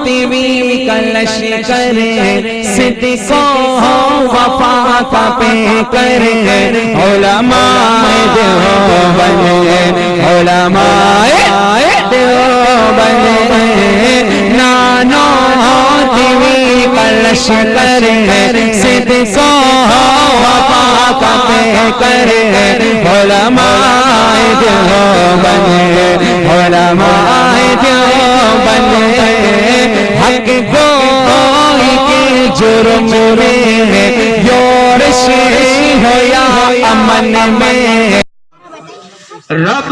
तीवी कलश करे सिद्दीको वफा का पे करे उलमाए देवबंद उलमाए देवबंद नानो तीवी कलश करे सिद्दीको वफा का पे करे उलमाए देवबंद उलमाए देवबंद हक गोई के जुर्म में योरश होया अमन में रब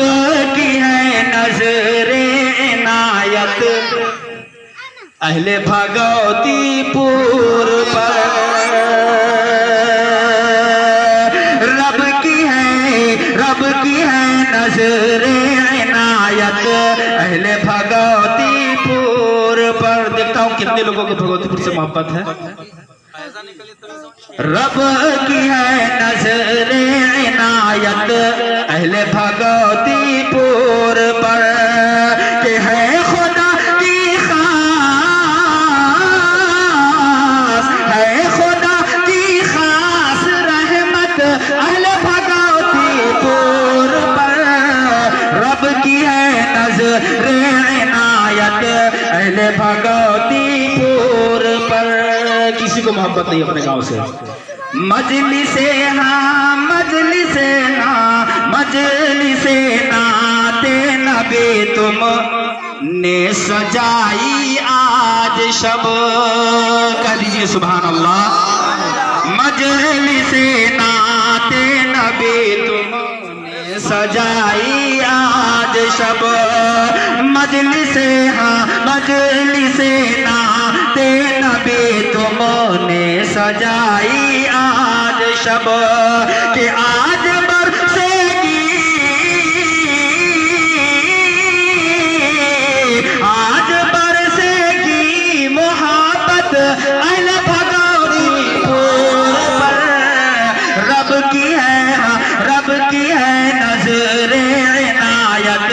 की है नजरे इनायत अहले भगवतीपुर पर रब की है नजरे इनायत अहले भगवतीपुर पर। देखता हूँ कितने लोगों को भगवतीपुर से मोहब्बत है। रब की है नजरे इनायत अहले भगवतीपुर पर के है खुदा की खास है खुदा की खास रहमत अहले भगवतीपुर पर। रब की है नजरे इनायत अहले भगवतीपुर पर। किसी को मोहब्बत नहीं अपने गांव से। मजलिसे नाते नबी तुम ने सजाई आज शब। कह दीजिए सुभान अल्लाह। मजलिसे नाते नबी तुम ने सजाई आज शब। मजलिसे नाते नबी तुमने सजाई आज शब के आज बरसेगी मोहब्बत अहले भगवतीपुर पर। रब की है नजरे इनायत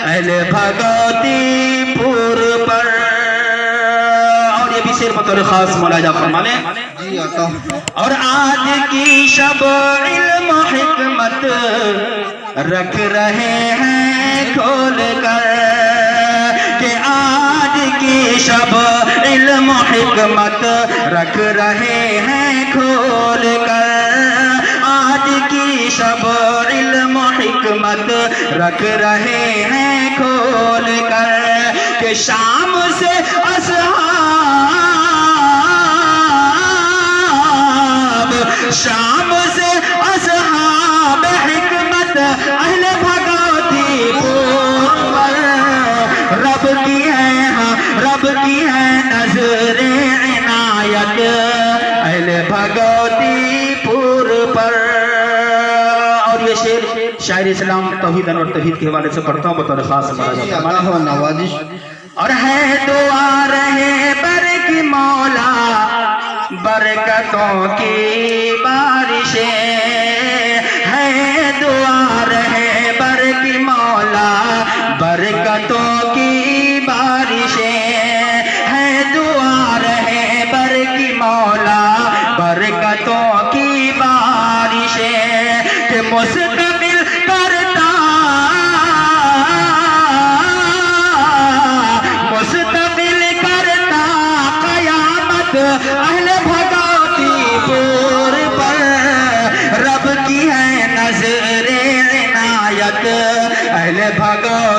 अहले भगवतीपुर पर। शेर बतौर खास मौला जाफर माने जी आता। और आज की शब इल्म हिकमत रख रहे हैं खोल कर के आज की शब इल्म हिकमत रख रहे हैं खोल कर। आज की शब इल्म हिकमत रख रहे हैं खोल कर के शाम से असहाब हिकमत अहले भगवतीपुर पर। रब की है नजरे इनायत अहले भगवतीपुर पर। और ये शेर शायर इस्लाम तौहीद और तौहीद के हवाले से पढ़ता हूँ बतौर खास नवाजिश। और है दुआ रहे बर की मौला बरकतों की बारिशें है। दुआ रहे बर की मौला बरकतों की बारिशें है। दुआ रहे बर की मौला बरकतों की बारिशें के मुस्तक़बिल करता क़यामत अहले भगवतीपुर पर। रब की है नजरे इनायत अहले भगवतीपुर